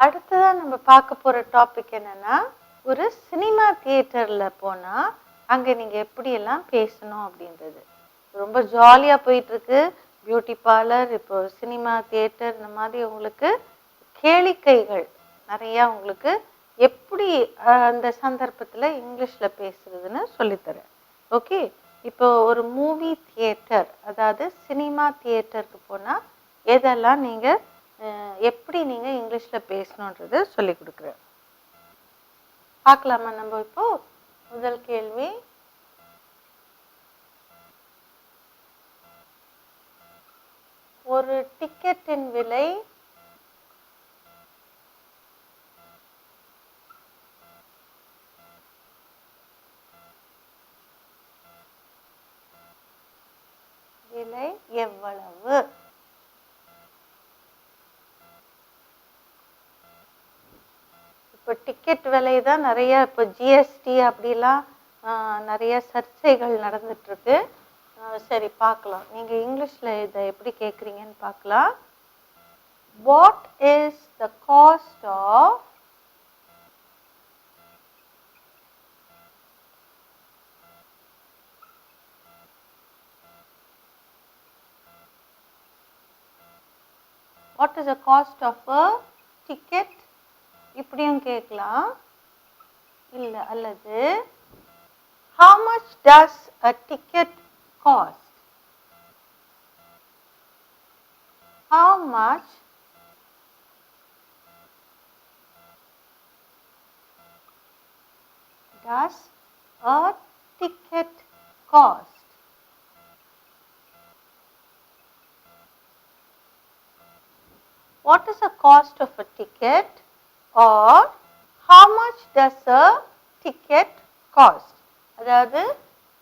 அடுத்ததா நம்ம பார்க்க போற டாபிக் என்னன்னா, ஒரு சினிமா தியேட்டர்ல போனா, அங்க நீங்க எப்படியெல்லாம் பேசணும் அப்படின்றது. ரொம்ப ஜாலியா போயிட்டுருக்கு. பியூட்டி பார்லர், இப்போ சினிமா தியேட்டர் இந்த மாதிரி உங்களுக்கு கேளிக்கைகள் நிறையா உங்களுக்கு எப்படி அந்த சந்தர்ப்பத்தில் இங்கிலீஷில் பேசுறதுன்னு சொல்லித்தரேன். ஓகே, இப்போ ஒரு மூவி தியேட்டர், அதாவது சினிமா தியேட்டருக்கு போனால் எதெல்லாம் நீங்கள் எப்படி நீங்கள் இங்கிலீஷில் பேசணுன்றது சொல்லி கொடுக்குறேன். பார்க்கலாமா நம்ம இப்போ? முதல் கேள்வி, ஒரு டிக்கெட்டின் விலை எவ்வளவு? இப்போ டிக்கெட் விலை தான் நிறைய, இப்போ ஜிஎஸ்டி அப்படிலாம் நிறைய சர்ச்சைகள் நடந்துட்டு இருக்கு. சரி, பார்க்கலாம். நீங்க இங்கிலீஷ்ல இதை எப்படி கேட்குறீங்கன்னு பார்க்கலாம். What is the cost of what is the cost of a ticket? இப்படியும் கேட்கலாம். இல்லை, அல்லது how much does a ticket cost? How much does a ticket cost? What is the cost of a ticket, or how much does a ticket cost? அதாவது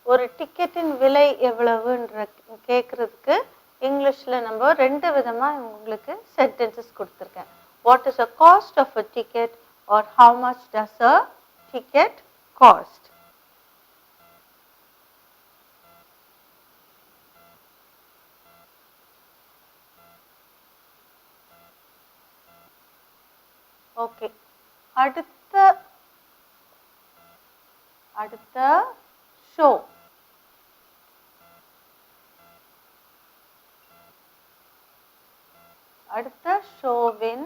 ஒரு டிக்கெட்டின் விலை எவ்வளவுன்ற கேட்குறதுக்கு இங்கிலீஷில் நம்ம ரெண்டு விதமாக உங்களுக்கு சென்டென்சஸ் கொடுத்துருக்கேன். What is a cost of a ticket, or how much does a ticket cost? Okay, அடுத்த ஷோ. அடுத்த ஷோவின்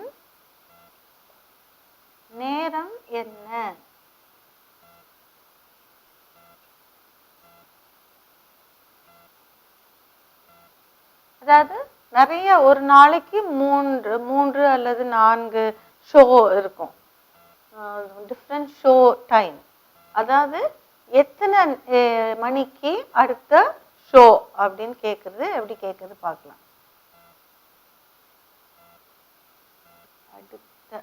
நேரம் என்ன? அதாவது நிறைய, ஒரு நாளைக்கு மூன்று அல்லது 4 ஷோ இருக்கும், டிஃப்ரெண்ட் ஷோ டைம். அதாவது எத்தனை மணிக்கு அடுத்த ஷோ அப்படின்னு கேட்குறது, எப்படி கேட்குறது பார்க்கலாம். அடுத்த,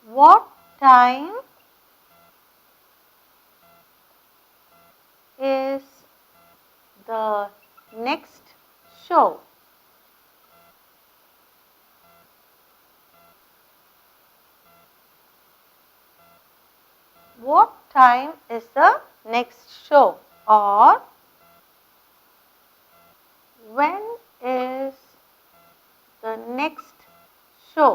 what time is the next show? What time is the next show, or when is the next show?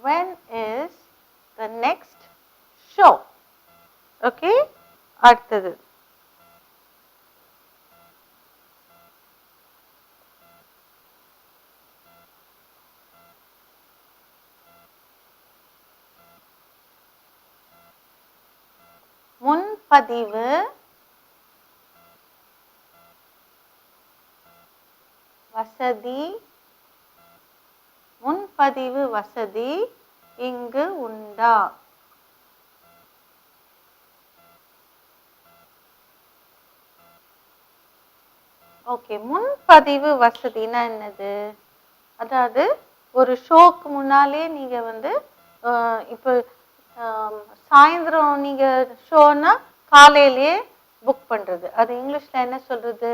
When is the next show? Okay, அடுத்தது, முன்பதிவு வசதி. முன்பதிவு வசதி இங்கு உண்டா? ஓகே, முன்பதிவு வசதினா என்னது? அதாவது ஒரு ஷோக்கு முன்னாலே நீங்க வந்து இப்போ சாயந்தரம் நீங்க ஷோனா காலையிலேயே புக் பண்றது, அது இங்கிலீஷ்ல என்ன சொல்றது?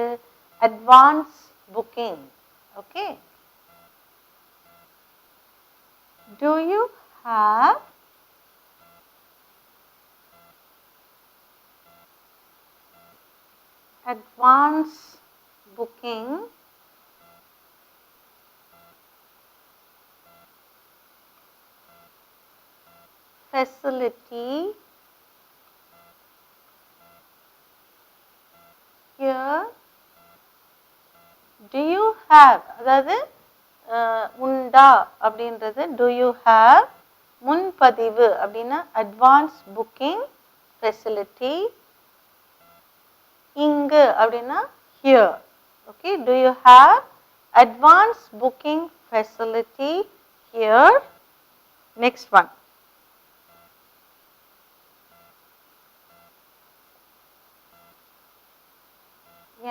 Advance booking. Okay, do you have advance booking facility here. Do you have, அதாவது உண்டா அப்படின்றது do you have, முன்பதிவு அப்படின்னா advance booking facility, இங்கு அப்படின்னா here. Okay, do you have advance booking facility here? Next one.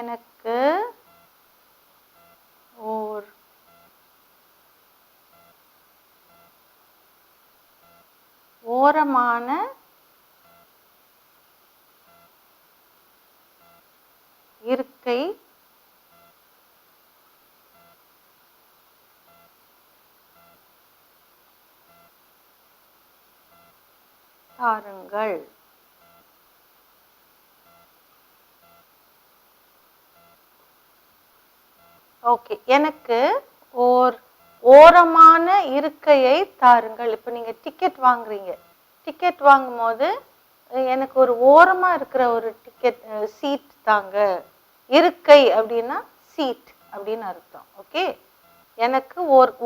எனக்கு ஓர் ஓரமான இருக்கை தாருங்கள். ஓகே, எனக்கு ஓர் ஓரமான இருக்கையை தாருங்கள். இப்போ நீங்கள் டிக்கெட் வாங்குறீங்க, டிக்கெட் வாங்கும் போது எனக்கு ஒரு ஓரமாக இருக்கிற ஒரு டிக்கெட் சீட் தாங்க. இருக்கை அப்படின்னா சீட் அப்படின்னு அர்த்தம். ஓகே, எனக்கு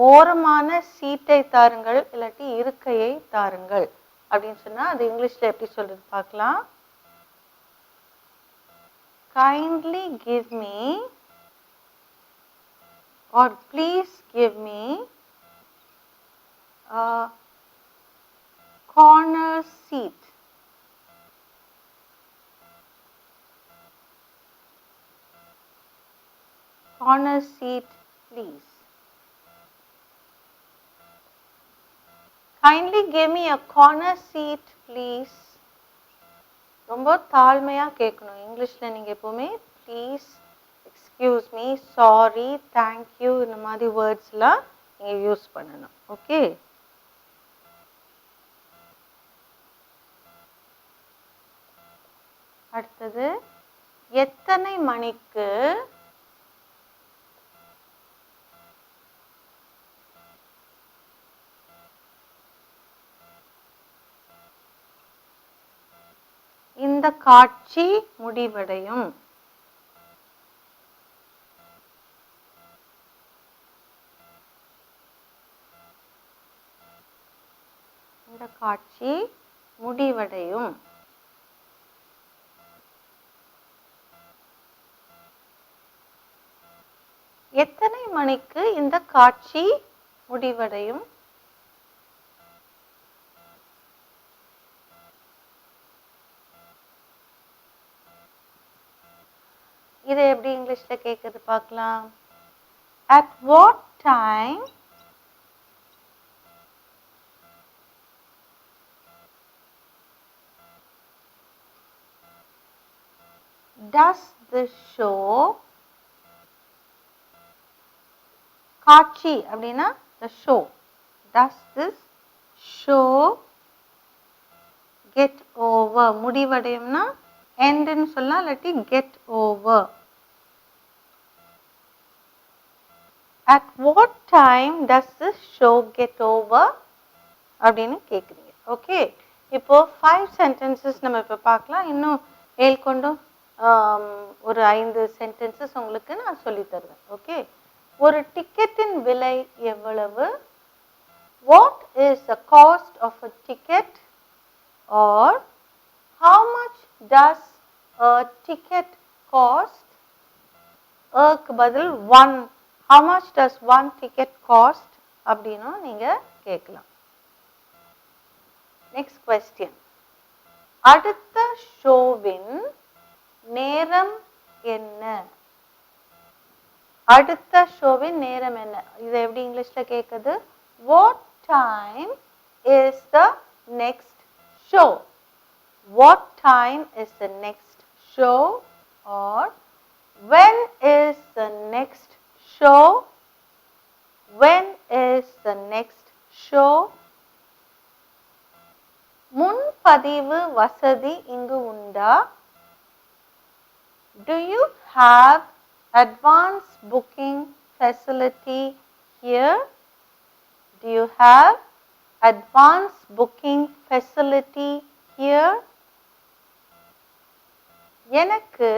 ஓரமான சீட்டை தாருங்கள் இல்லாட்டி இருக்கையை தாருங்கள் அப்படின்னு சொன்னால் அது இங்கிலீஷில் எப்படி சொல்றது பார்க்கலாம். Kindly give me or please give me a corner seat. Corner seat please. Kindly give me a corner seat please. ரொம்ப தாழ்மையாக கேட்கணும். இங்கிலீஷில் நீங்கள் எப்போவுமே please, excuse me, sorry, thank you இந்த மாதிரி வேர்ட்ஸ்லாம் நீங்கள் யூஸ் பண்ணணும். ஓகே, அடுத்தது எத்தனை மணிக்கு இந்த காட்சி முடிவடையும். இந்த காட்சி முடிவடையும். எத்தனை மணிக்கு இந்த காட்சி முடிவடையும்? இதை எப்படி இங்கிலீஷ்ல கேட்குறது பார்க்கலாம். At what time does the show, காட்சி அப்படின்னா the show, does this show get over, முடிவடையும்னா endன்னு சொல்லலாம் இல்லாட்டி get over. At what time does this show get over அப்படின்னு கேட்குறீங்க. ஓகே, இப்போ 5 சென்டென்சஸ் நம்ம இப்போ பார்க்கலாம். இன்னும் மேற்கொண்டும் ஒரு 5 சென்டென்சஸ் உங்களுக்கு நான் சொல்லி தருவேன். ஓகே, ஒரு டிக்கெட்டின் விலை எவ்வளவு? What is the cost of a ticket? Or how much does a ticket cost? க்கு பதில் one. How much does one ticket cost? அப்படின்னா நீங்க கேட்கலாம். நெக்ஸ்ட் கொஸ்டின், அடுத்த ஷோவின் நேரம் என்ன? அடுத்த ஷோவின் நேரம் என்ன? இதை எப்படி இங்கிலீஷ்ல கேட்குது? What time is the next show? What time is the next show? Or when is the next show? When is the next show? முன்பதிவு வசதி இங்கு உண்டா? Do you have advance booking facility here? Do you have advance booking facility here? எனக்கு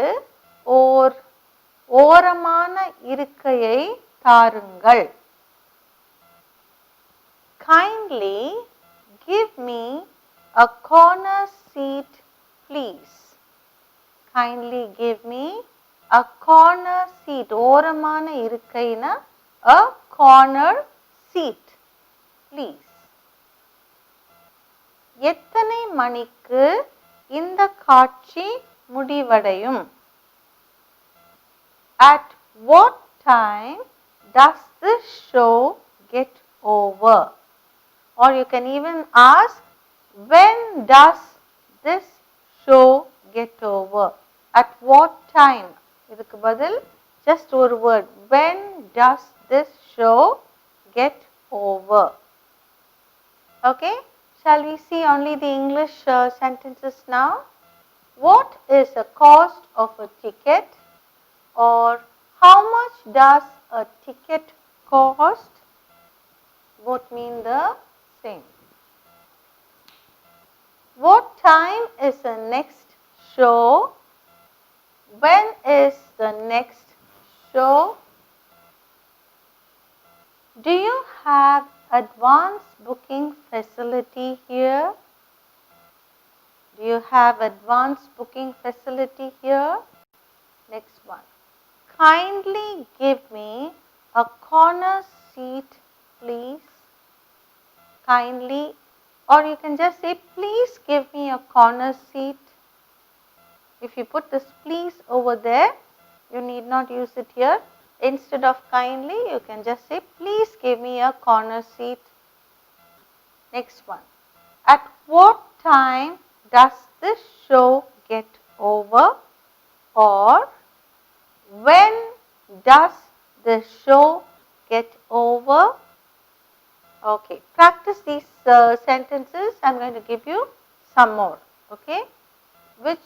ஓர் ஓரமான இருக்கையை தாருங்கள். Kindly give me a corner seat, please. Kindly give me a corner seat. ஓரமான இருக்கைனா a corner seat, please. எத்தனை மணிக்கு இந்த காட்சி முடிவடையும்? At what time does this show get over? Or you can even ask, when does this show get over? At what time? இதுக்கு பதில் just ஒரு word. When does this show get over? Okay, shall we see only the English sentences now? What is the cost of a ticket? Or how much does a ticket cost? Both mean the same. What time is the next show? When is the next show? Do you have advance booking facility here? Do you have advance booking facility here? Next one. Kindly give me a corner seat, please. Kindly, or you can just say, please give me a corner seat. If you put this please over there, you need not use it here. Instead of kindly, you can just say, please give me a corner seat. Next one. At what time does this show get over? Or when does the show get over? Okay, practice these sentences. I am going to give you some more. Okay, which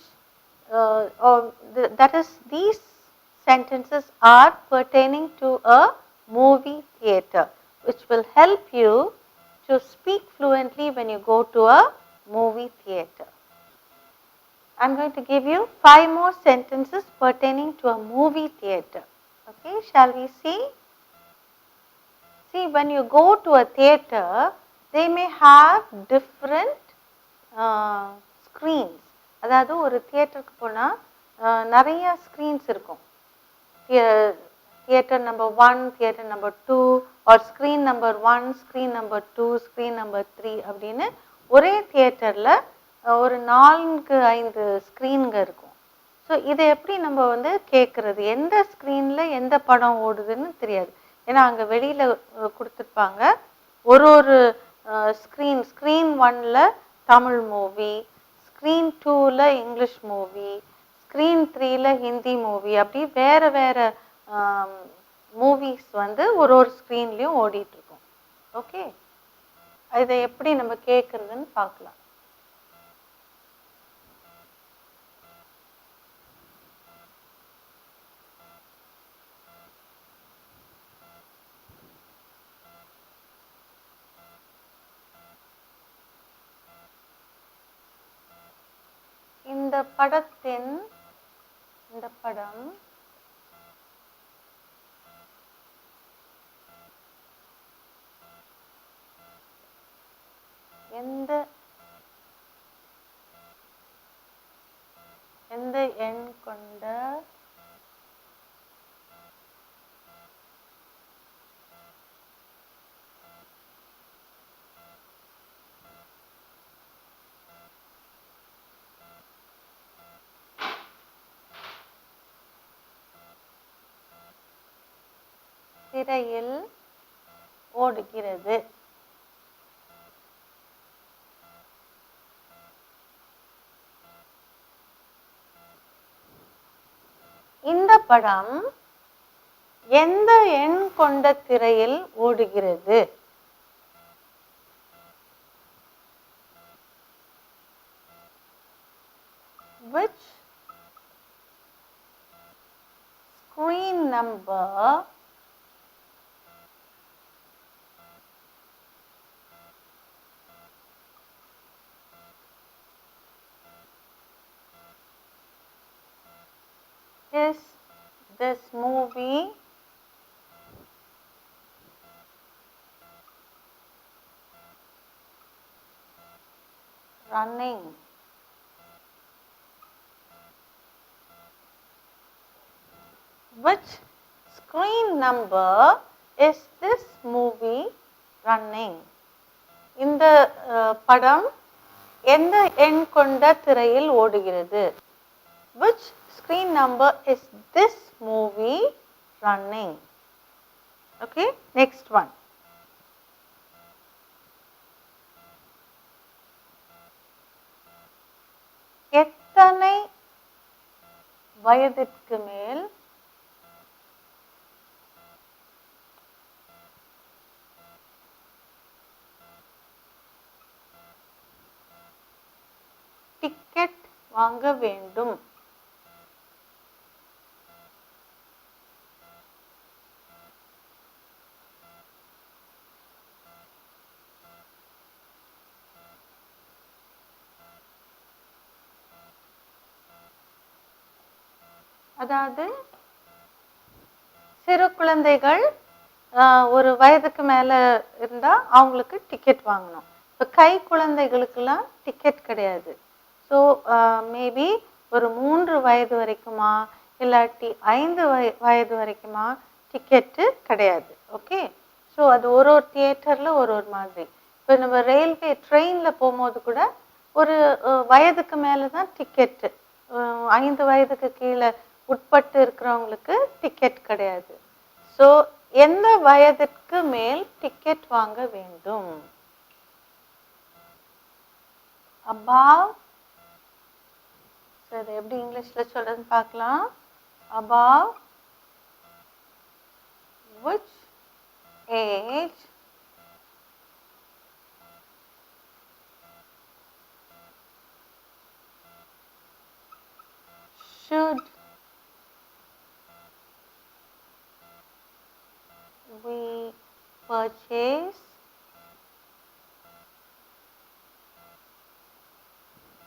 that is, these sentences are pertaining to a movie theatre, which will help you to speak fluently when you go to a movie theatre. I am going to give you 5 more sentences pertaining to a movie theatre. Okay, shall we see? See, when you go to a theatre, they may have different screens. அதாவது ஒரு தியேட்டருக்கு போனால் நிறைய screens இருக்கும். Theatre number 1, theatre number 2, or screen number 1, screen number 2, screen number 3 அப்படின்னு ஒரே தியேட்டரில் ஒரு 4-5 ஸ்க்ரீனுங்க இருக்கும். ஸோ இதை எப்படி நம்ம வந்து கேட்குறது? எந்த ஸ்க்ரீனில் எந்த படம் ஓடுதுன்னு தெரியாது. ஏன்னா அங்கே வெளியில் கொடுத்துருப்பாங்க. ஒரு ஸ்க்ரீன் 1ல் தமிழ் மூவி, ஸ்க்ரீன் 2ல் இங்கிலீஷ் மூவி, ஸ்க்ரீன் 3ல் ஹிந்தி மூவி, அப்படி வேறு வேறு மூவிஸ் வந்து ஒரு ஸ்க்ரீன்லேயும் ஓடிட்டுருக்கோம். ஓகே, இதை எப்படி நம்ம கேட்குறதுன்னு பார்க்கலாம். இந்த படம் எந்த எண் கொண்ட திரையில் ஓடுகிறது? இந்த படம் எந்த எண் கொண்ட திரையில் ஓடுகிறது? Which number is this movie running? Which screen number is this movie running? இந்த படம் எந்த எண் கொண்ட திரையில் ஓடுகிறது? Which screen number is this movie running? Okay, next one. எத்தனை வயதிற்கு மேல் டிக்கெட் வாங்க வேண்டும்? அதாவது சிறு குழந்தைகள் ஒரு வயதுக்கு மேலே இருந்தால் அவங்களுக்கு டிக்கெட் வாங்கணும். இப்போ கை குழந்தைகளுக்கெல்லாம் டிக்கெட் கிடையாது. ஸோ மேபி ஒரு 3 வயது வரைக்குமா இல்லாட்டி 5 வயது வரைக்குமா டிக்கெட்டு கிடையாது. ஓகே, ஸோ அது ஒரு தியேட்டரில் ஒரு மாதிரி. இப்போ நம்ம ரயில்வே ட்ரெயினில் போகும்போது கூட ஒரு வயதுக்கு மேலே தான் டிக்கெட்டு. 5 வயதுக்கு கீழே உட்பட்டு இருக்கிறவங்களுக்கு டிக்கெட் கிடையாது. ஸோ எந்த வயதிற்கு மேல் டிக்கெட் வாங்க வேண்டும்? above, ஸோ இதை எப்படி இங்கிலீஷில் சொல்றதுன்னு பார்க்கலாம். above which age should we purchase?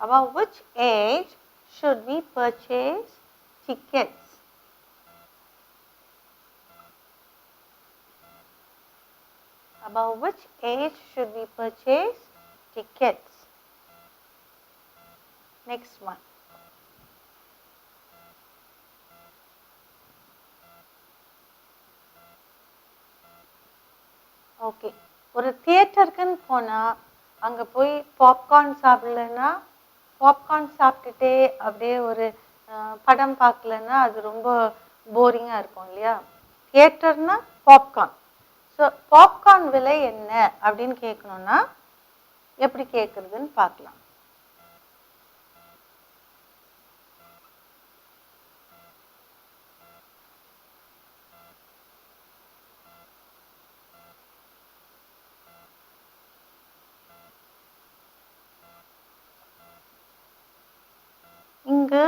About which age should we purchase tickets? About which age should we purchase tickets? Next one. Okay, ஒரு தியேட்டருக்குன்னு போனால் அங்கே போய் பாப்கார்ன் சாப்பிடலன்னா, பாப்கார்ன் சாப்பிட்டுட்டே அப்படியே ஒரு படம் பார்க்கலன்னா அது ரொம்ப போரிங்காக இருக்கும் இல்லையா? தியேட்டர்னா பாப்கார்ன். ஸோ பாப்கார்ன் விலை என்ன அப்படின்னு கேட்கணுன்னா எப்படி கேட்குறதுன்னு பார்க்கலாம். இங்கு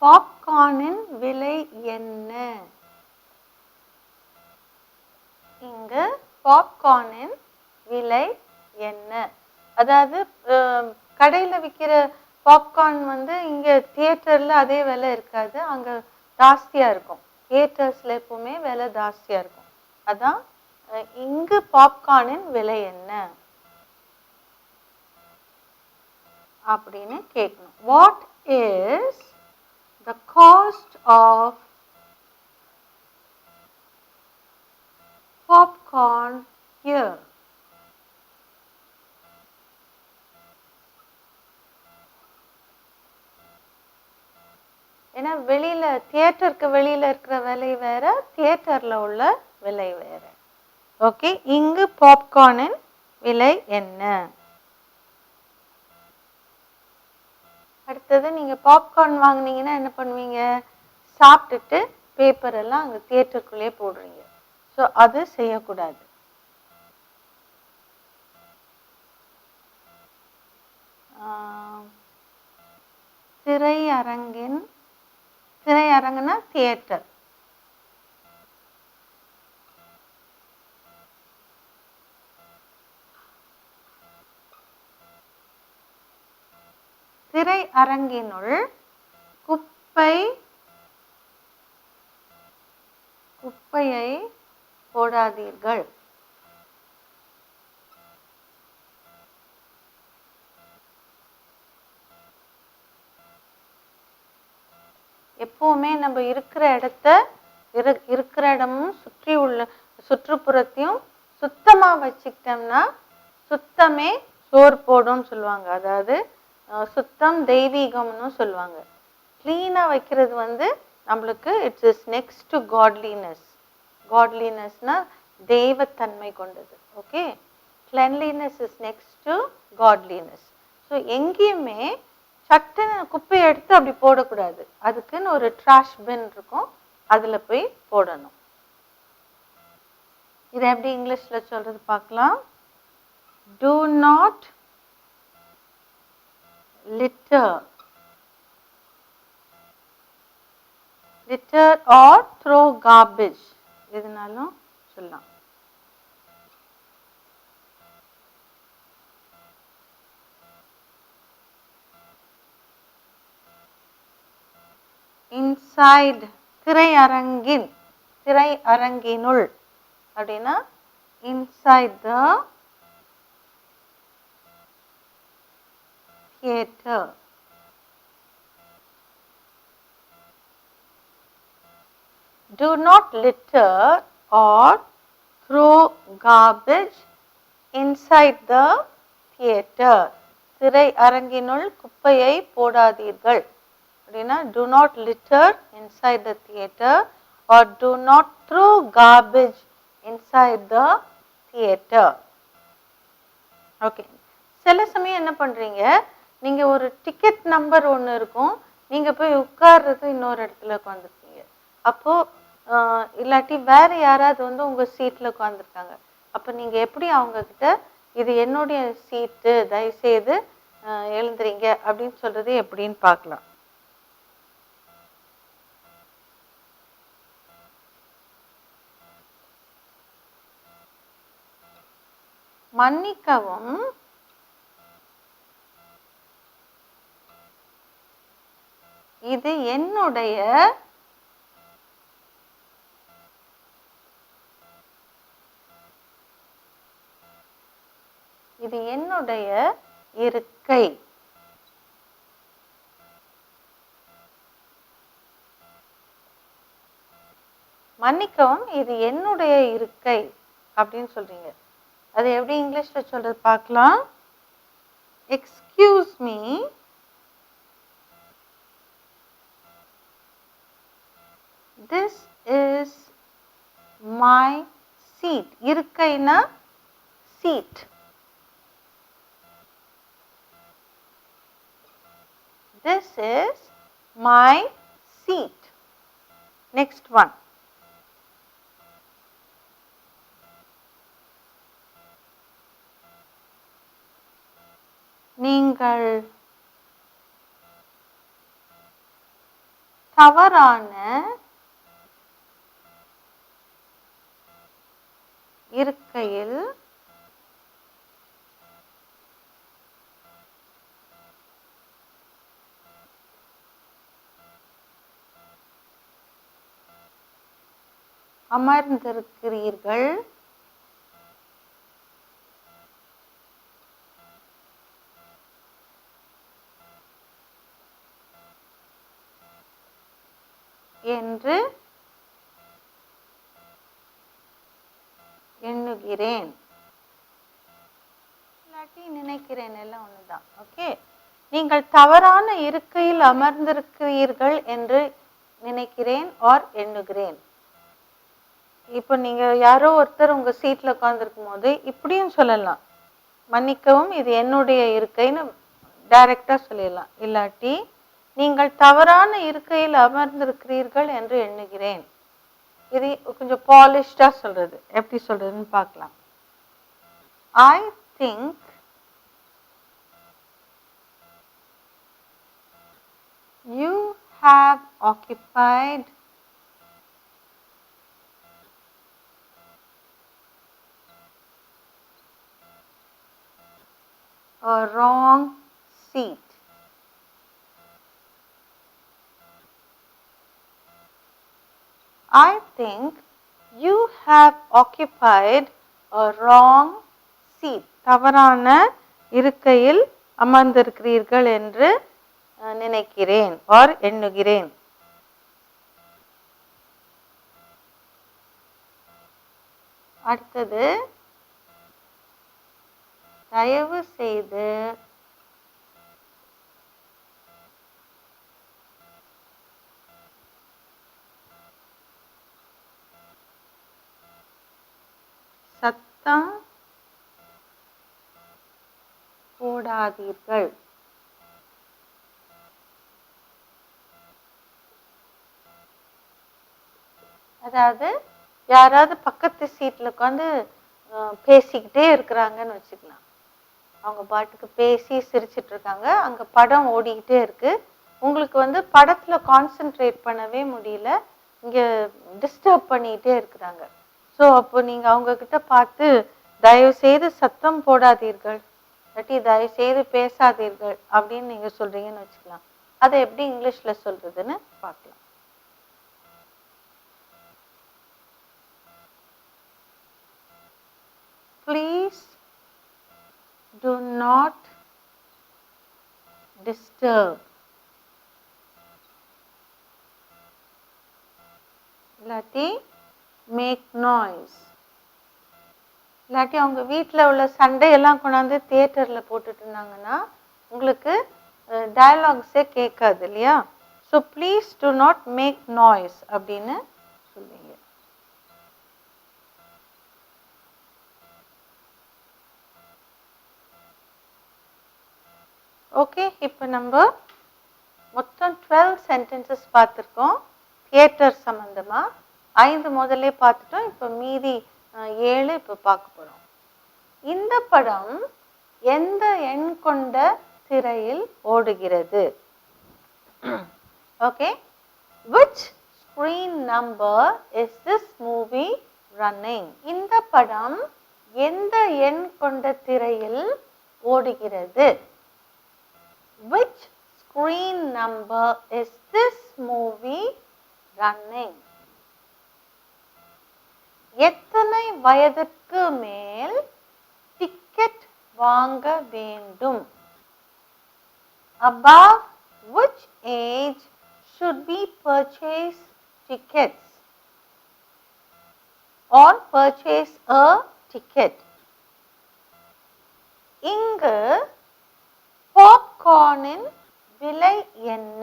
பாப்கார்னின் விலை என்ன? இங்கு பாப்கார்னின் விலை என்ன? அதாவது கடையில் விற்கிற பாப்கார்ன் வந்து இங்கே தியேட்டரில் அதே விலை இருக்காது, அங்கே ஜாஸ்தியாக இருக்கும். தியேட்டர்ஸில் எப்பவுமே விலை ஜாஸ்தியாக இருக்கும். அதான் இங்கு பாப்கார்னின் விலை என்ன அப்படின்னு கேட்கணும். What is the cost of popcorn here? ஏன்னா வெளியில தியேட்டருக்கு வெளியில இருக்கிற விலை வேற, தியேட்டர்ல உள்ள விலை வேற. ஓகே, இங்கு பாப்கார்னின் விலை என்ன? அடுத்தது நீங்கள் பாப்கார்ன் வாங்கினீங்கன்னா என்ன பண்ணுவீங்க? சாப்பிட்டுட்டு பேப்பர் எல்லாம் அங்கே தியேட்டருக்குள்ளேயே போடுறீங்க. ஸோ அது செய்யக்கூடாது. திரையரங்குனா தியேட்டர். அரங்கினுள் குப்பையை போடாதீர்கள். எப்பவுமே நம்ம இருக்கிற இடமும் சுற்றுப்புறத்தையும் சுத்தமா வச்சுக்கிட்டோம்னா சுத்தமே சோறு போடும்னு சொல்லுவாங்க. அதாவது சுத்தம் தெய்வீகம்னு சொல்லுவாங்க. கிளீனா வைக்கிறது நம்மளுக்கு it's is next to godliness. காட்லினஸ்னா தெய்வத்தன்மை கொண்டது. Okay, cleanliness is next to godliness. So எங்கேயுமே சட்டுன்னு குப்பையை எடுத்து அப்படி போடக்கூடாது. அதுக்குன்னு ஒரு ட்ராஷ் பின் இருக்கும், அதுல போய் போடணும். இதை எப்படி இங்கிலீஷ்ல சொல்றது பார்க்கலாம். Do not litter or throw garbage. எதுனாலும் சொல்லலாம். இன்சைட் திரையரங்கினுள் அப்படின்னா inside the theatre. Do not litter or throw garbage inside the theater. திரையரங்கினுள் குப்பையை போடாதீர்கள் அப்படின்னா do not litter inside the theater or do not throw garbage inside the theater. Okay, சில சமயம் என்ன பண்றீங்க, நீங்க ஒரு டிக்கெட் நம்பர் ஒன்று இருக்கும், நீங்க போய் உட்கார்றது இன்னொரு இடத்துல உட்காந்துருக்கீங்க. அப்போ இல்லாட்டி வேற யாராவது உங்க சீட்ல உட்காந்துருக்காங்க. அப்ப நீங்க எப்படி அவங்க கிட்ட இது என்னுடைய சீட்டு, தயவுசெய்து எழுந்துறீங்க அப்படின்னு சொல்றது எப்படின்னு பார்க்கலாம். மன்னிக்கவும், இது என்னுடைய இருக்கை. மன்னிக்கவும், இது என்னுடைய இருக்கை அப்படின்னு சொல்றீங்க. அது எப்படி இங்கிலீஷ்ல சொல்றது பார்க்கலாம். Excuse me, this is my seat. இருக்கைனா seat. This is my seat. Next one. நீங்கள் தவறான இருக்கையில் அமர்ந்திருக்கிறீர்கள் என்று எண்ணுகிறேன். இல்லாட்டி நினைக்கிறேன், எல்லாம் ஒண்ணுதான். ஓகே, நீங்கள் தவறான இருக்கையில் அமர்ந்திருக்கிறீர்கள் என்று நினைக்கிறேன் ஆர் எண்ணுகிறேன். இப்போ நீங்க யாரோ ஒருத்தர் உங்க சீட்ல உட்கார்ந்துருக்கும் போது இப்படியும் சொல்லலாம், மன்னிக்கவும் இது என்னுடைய இருக்கைன்னு டைரக்டா சொல்லிடலாம். இல்லாட்டி நீங்கள் தவறான இருக்கையில் அமர்ந்திருக்கிறீர்கள் என்று எண்ணுகிறேன். இது கொஞ்சம் பாலிஷ்டா சொல்றது, எப்படி சொல்றதுன்னு பார்க்கலாம். I think you have occupied a wrong seat. I think you have occupied a wrong seat. தவறான இருக்கையில் அமர்ந்திருக்கிறீர்கள் என்று நினைக்கிறேன் or எண்ணுகிறேன். அடுத்தது தயவு செய்து சத்தம் போடாதீர்கள். அதாவது யாராவது பக்கத்து சீட்ல உட்காந்து பேசிக்கிட்டே இருக்கிறாங்கன்னு வச்சுக்கலாம். அவங்க பாட்டுக்கு பேசி சிரிச்சிட்டு இருக்காங்க, அங்க படம் ஓடிக்கிட்டே இருக்கு. உங்களுக்கு படத்துல கான்சென்ட்ரேட் பண்ணவே முடியல, இங்க டிஸ்டர்ப் பண்ணிக்கிட்டே இருக்கிறாங்க. ஸோ அப்போ நீங்க அவங்க கிட்ட பார்த்து தயவு செய்து சத்தம் போடாதீர்கள், இல்லாட்டி தயவு செய்து பேசாதீர்கள் அப்படின்னு நீங்க சொல்றீங்கன்னு வச்சுக்கலாம். அதை எப்படி இங்கிலீஷ்ல சொல்றதுன்னு பார்க்கலாம். Please do not disturb. இல்லாட்டி make noise. இல்லாட்டி அவங்க வீட்டில் உள்ள சண்டையெல்லாம் கொண்டாந்து தியேட்டரில் போட்டுட்டு இருந்தாங்கன்னா உங்களுக்கு டயலாக்ஸே கேட்காது இல்லையா? So please do not make noise அப்படின்னு சொல்லுவீங்க. ஓகே, இப்போ நம்ம மொத்தம் 12 சென்டென்சஸ் பார்த்துருக்கோம் தியேட்டர் சம்மந்தமாக. 5 முதல்ல பார்த்துட்டோம், இப்போ மீதி 7 இப்போ பார்க்க போகிறோம். இந்த படம் எந்த எண் கொண்ட திரையில் ஓடுகிறது? Okay, which screen number is this movie running? இந்த படம் எந்த எண் கொண்ட திரையில் ஓடுகிறது? Which screen number is this movie running? எத்தனை வயதிற்கு மேல் டிக்கெட் வாங்க வேண்டும்? Above which age should we purchase tickets or purchase a ticket? இங்கு பாப்கார்னின் விலை என்ன?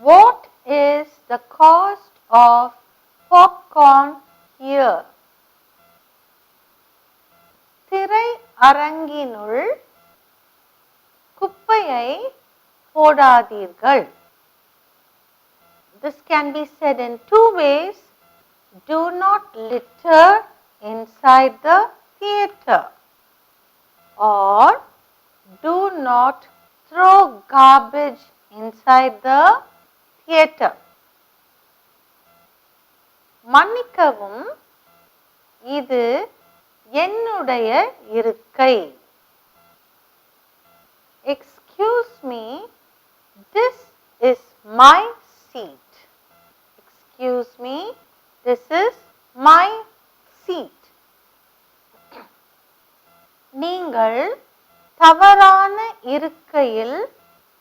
What is the cost of popcorn here? திரை அரங்கினுள் குப்பையை போடாதீர்கள். This can be said in 2 ways. Do not litter inside the theatre, or do not throw garbage inside the theatre. மன்னிக்கவும், இது என்னுடைய இருக்கை. Excuse me, this is my seat. Excuse me, this is my seat. நீங்கள் தவறான இருக்கையில்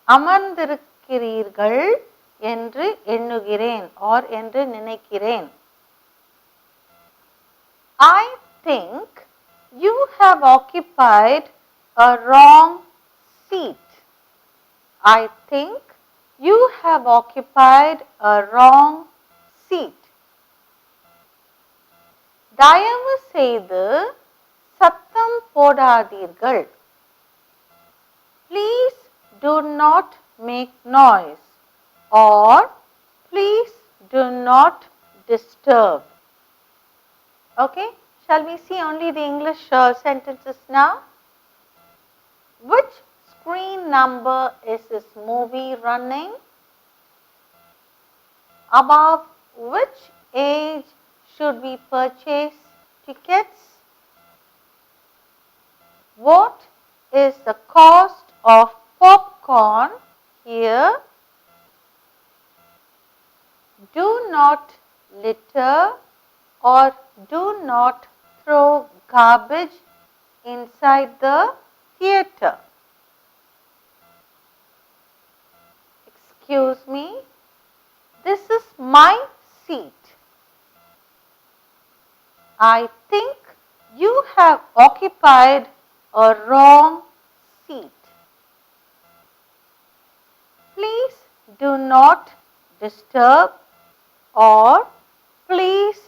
அமர்ந்திருக்கிறீர்கள் என்று எண்ணுகிறேன் or என்று நினைக்கிறேன். I think you have occupied a wrong seat. I think you have occupied a wrong seat. தயவு செய்து சத்தம் போடாதீர்கள். Please do not make noise, or please do not disturb. Okay, shall we see only the English sentences now? Which screen number is this movie running? Above which age should we purchase tickets? What is the cost of popcorn here? do not litter or do not throw garbage inside the theater. Excuse me, this is my seat. I think you have occupied a wrong seat. Please do not disturb or please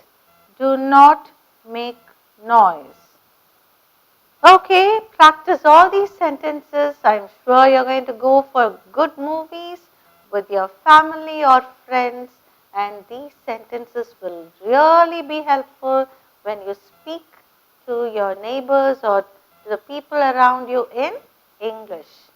do not make noise. Okay, practice all these sentences. I'm sure you're going to go for good movies with your family or friends, and these sentences will really be helpful when you speak to your neighbors or to the people around you in English.